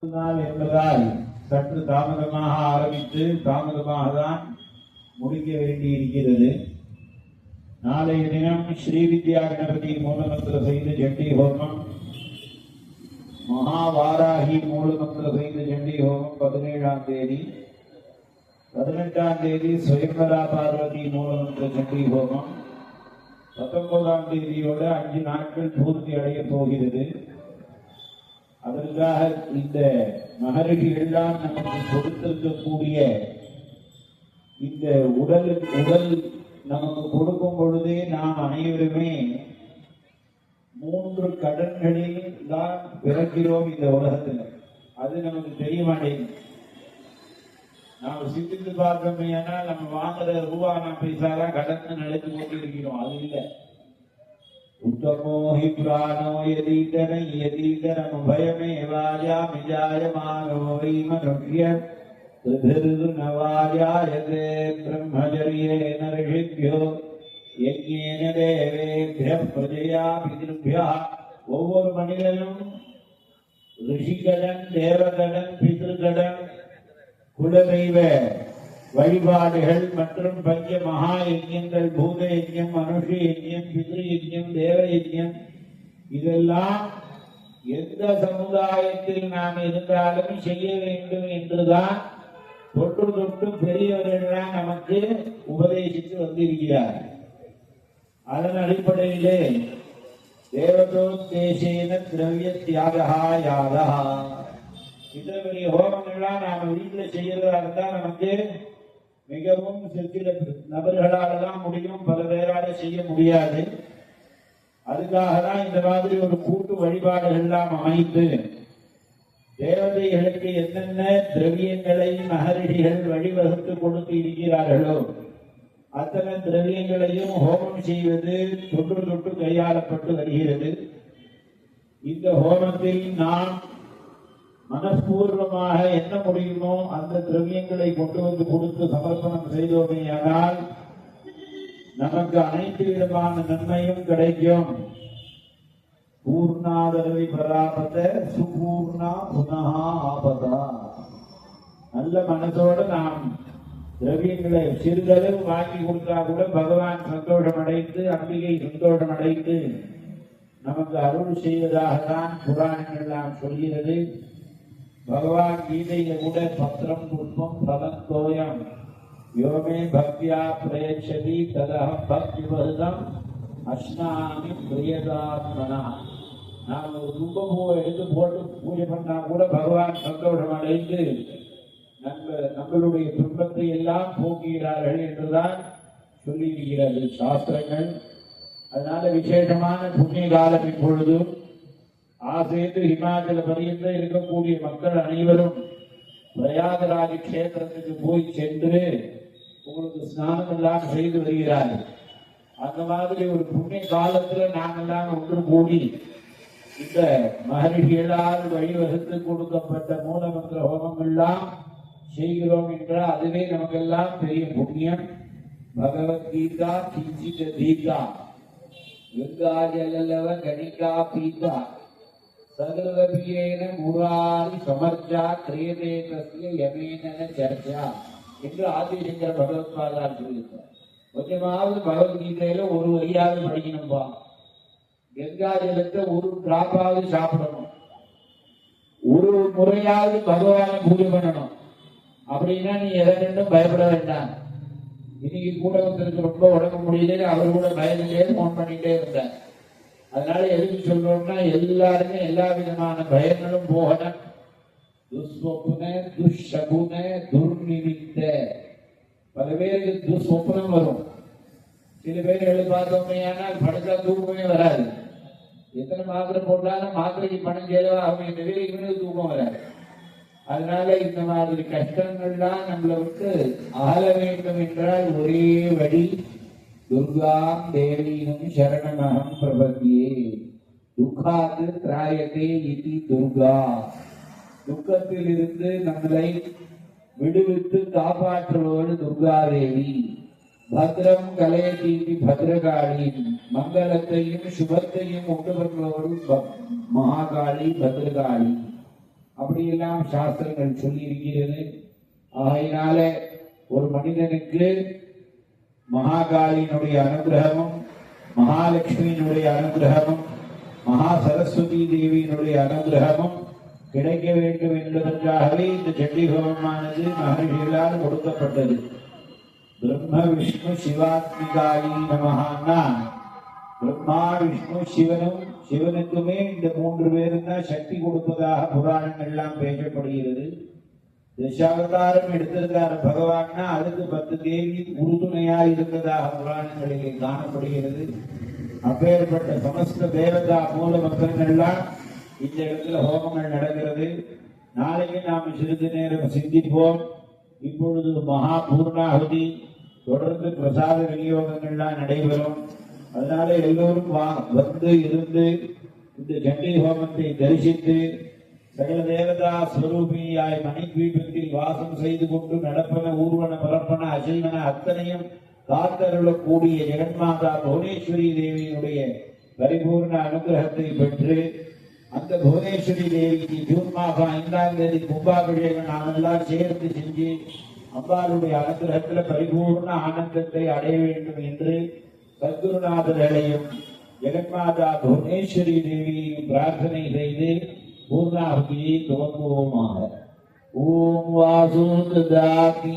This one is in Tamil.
என்பதால் சற்று தாமதமாக ஆரம்பித்து தாமதமாக தான் முடிக்க வேண்டியிருக்கிறது. நாளைய தினம் ஸ்ரீவித்யா கணபதி மூலமந்திர செய்து சண்டி ஹோமம், மகாவாராகி மூலமந்திர செய்து சண்டி ஹோமம் 17ஆம் தேதி, 18ஆம் தேதி ஸ்வயம்பரா பார்வதி மூலமந்திர சண்டி ஹோமம், 19ஆம் தேதியோடு 5 நாட்கள் பூர்த்தி அடைய போகிறது. அதற்காக இந்த மகரிஷிகள்லாம் நமக்கு கொடுத்திருக்கக்கூடிய இந்த உடல் நமக்கு கொடுக்கும் பொழுதே நாம் அனைவருமே 3 கடன்களில் தான் பிறக்கிறோம் இந்த உலகத்தில். அது நமக்கு தெரிய மாட்டேங்குது. நாம் சிந்தித்து பார்த்தோமே, ஆனால் நம்ம வாங்குற ரூபா நாம் பைசாலாம் கடன் நினைத்து கொண்டு இருக்கிறோம். அது இல்லை. उत्तमो हि प्राणो यदीतरं भयमेवाजामिजायमानो वै मनुष्य त्रिभिर्नवाजायते ब्रह्मचर्येण ऋषिभ्यो यज्ञेन देवेभ्यः प्रजया पितृभ्यः. ஒவ்வொரு மனிதனும் ரிஷிகடன், தேவகடன், பித்ருகடன், குலதெய்வ வழிபாடுகள் மற்றும் பஞ்ச மகா யஜ்யங்கள், பூத யஜ்யம், மனுஷ யஜ்யம், பித்ரு யஜ்யம், தேவ யஜ்யம், இதெல்லாம் எந்த சமுதாயத்தில் நாம் இருந்தாலும் செய்ய வேண்டும் என்றுதான் தொட்டு தொட்டு பெரியவர்கள் நமக்கு உபதேசித்து வந்திருக்கிறார். அதன் அடிப்படையிலே தேவதோத்தேசேன திரவிய தியாகா யாதா, இந்த பெரிய ஹோமங்கள்லாம் நாம வீட்டில் செய்யறதா இருந்தா நமக்கு மிகவும் சில நபர்களால தான் முடியும், பல பேரால செய்ய முடியாது. அதுக்காக தான் இந்த மாதிரி ஒரு கூட்டு வழிபாடுகள் எல்லாம் அமைத்து தேவதைகளுக்கு என்னென்ன திரவியங்களை மகரிஷிகள் வழிவகுத்து கொடுத்து இருக்கிறார்களோ அத்தனை திரவியங்களையும் ஹோமம் செய்வது தொன்று தொட்டு கையாளப்பட்டு வருகிறது. இந்த ஹோமத்தில் நாம் மனப்பூர்வமாக என்ன முடியுமோ அந்த திரவியங்களை கொண்டு வந்து கொடுத்து சமர்ப்பணம் செய்தோமேயானால் நமக்கு அனைத்து விதமான நன்மையும் கிடைக்கும். பூர்ணாதரவி பராபத சுபூர்ணா புனகா ஆபதா. நல்ல மனதோடு நாம் திரவியங்களை சிறிதளவு வாங்கி கொடுத்தா கூட பகவான் சந்தோஷம் அடைந்து, அம்பிகை சந்தோஷம் அடைந்து நமக்கு அருள் செய்வதாகத்தான் புராணங்கள் நாம் சொல்கிறது. பகவான் கீதையில கூட பத்திரம் புஷ்பம் பலம் தோயம் யோமே பக்தியா பிரயச்சதி ததகம் பக்தி வருதம் அஸ்னாமி பிரியதாத்மனா. நாம் ஒரு துன்பப்பூவை எடுத்து போட்டு பூஜை பண்ணா கூட பகவான் சந்தோஷம் அடைந்து நம்மளுடைய துன்பத்தை எல்லாம் போக்குகிறார்கள் என்றுதான் சொல்லியிருக்கிறது சாஸ்திரங்கள். அதனால விசேஷமான புண்ணிய காலம் இப்பொழுது ஆசேது ஹிமாச்சல பரியந்த இருக்கக்கூடிய மக்கள் அனைவரும் பிரயாகராஜ கஷேத்திரத்துக்கு போய் சென்று உங்களுக்கு ஸ்நானம் எல்லாம் செய்து வருகிறார்கள். அந்த மாதிரி ஒரு புண்ணிய காலத்துல நாமெல்லாம் ஒன்று கூடி இந்த மகரிஷிகளால் வழிவகுத்து கொடுக்கப்பட்ட மூலமந்திர ஹோமங்கள்லாம் செய்கிறோம் என்றால் அதுவே நமக்கெல்லாம் பெரிய புண்ணியம். பகவத்கீதா கிஞ்சித தீகா கங்காஜலவ கணிகா பீதா சகலவியேன முராரி சமர்ச்சா கிரியதே தஸ்ய யமேன சர்ச்சா என்று ஆதிசங்கர பகவத்பாதார் சொல்லியிருக்கார். கொஞ்சமாவது பகவத்கீதையில ஒரு வரியாவது படிக்கணும்பா. கங்கா ஜலத்தை ஒரு டிராப்பாவது சாப்பிடணும், ஒரு முறையாவது பகவானை பூஜை பண்ணணும். அப்படின்னா நீ எதை ரெண்டும் பயப்பட வேண்டாம். இன்னைக்கு கூட ஒருத்தருக்கு ரொம்ப உடம்பு முடியல, அவர் கூட பயந்துட்டே போன் பண்ணிட்டே இருந்தார். அதனால எதுக்கு சொல்றோம்னா எல்லாருமே எல்லா விதமான பயங்களும் போகணும். துஸ்வப்ன துஷகுன துர்நிமித்த. பல பேருக்கு துஸ்வப்னம் வரும். சில பேர் பார்த்தோமே ஆனால் படுத்தா தூக்கமே வராது. எத்தனை மாத்திரை போட்டாலும் மாத்திரைக்கு பணம் செலவாகும், இந்த பேர் இவனுக்கு தூக்கம் வராது. அதனால இந்த மாதிரி கஷ்டங்கள்லாம் நம்மளை விட்டு ஆள வேண்டும் என்றால் ஒரே வழி துர்காம் தேவீனும் சரணமகம் பிரபத்தியே. துக்காது திராயத்தே இதி துர்கா. துக்கத்தில் இருந்து நம்மளை விடுவித்து காப்பாற்றுவோடு துர்காதேவி. பத்ரம் கலையதீதி பத்ரகாளி. மங்களத்தையும் சுபத்தையும் உண்டு வருபவரும் மகாகாளி பத்ரகாளி. அப்படியெல்லாம் சாஸ்திரங்கள் சொல்லி இருக்கிறது. ஆகையினால ஒரு மனிதனுக்கு மகாகாளியினுடைய அனுகிரகமும் மகாலட்சுமியினுடைய அனுகிரகமும் மகா சரஸ்வதி தேவியினுடைய அனுகிரகமும் கிடைக்க வேண்டும் என்பதற்காகவே இந்த சண்டி ஹோமமானது மகர்ஷிகளால் கொடுக்கப்பட்டது. பிரம்ம விஷ்ணு சிவாத்மிகாயி நமஹான்னா பிரம்மா விஷ்ணு சிவனும் சிவனுக்குமே இந்த 3 பேரும் தான் சக்தி கொடுப்பதாக புராணங்கள் எல்லாம் பேசப்படுகிறது. தசாவதாரம் எடுத்திருக்கார் பகவான்னா அதுக்கு 10 தேவி உறுதுணையால் இருந்ததாக புராணங்களிலே காணப்படுகிறது. அப்பேற்பட்ட சமஸ்த தேவதா மூல மக்கள்லாம் இந்த இடத்துல ஹோமங்கள் நடக்கிறது. நாளைக்கு நாம் சிறிது நேரம் சிந்திப்போம். இப்பொழுது மகா பூர்ணாகுதி தொடர்ந்து பிரசாத விநியோகங்கள்லாம் நடைபெறும். அதனால எல்லோரும் வந்து இருந்து இந்த சண்டி ஹோமத்தை தரிசித்து சகல தேவதா ஸ்வரூபியாய் மணித்வீபத்தில் வாசம் செய்து கொண்டு நடப்பன ஊர்வன பரப்பன அசைவன அத்தனையும் காத்தருளக்கூடிய ஜெகன்மாதா புவனேஸ்வரி தேவியினுடைய பரிபூர்ண அனுகிரகத்தை பெற்று அந்த புவனேஸ்வரி தேவிக்கு ஜூன் மாதம் 5ஆம் தேதி கும்பாபிஷேகம் நாமெல்லாம் சேர்த்து செஞ்சு அம்பாளுடைய அனுகிரகத்தில் பரிபூர்ண ஆனந்தத்தை அடைய வேண்டும் என்று சத்குருநாதர்களையும் ஜெகன்மாதா புவனேஸ்வரி தேவியையும் பிரார்த்தனை செய்து பூர்ணாகுதியை துவங்குவோமாக. ஓம் வாசு ததாதி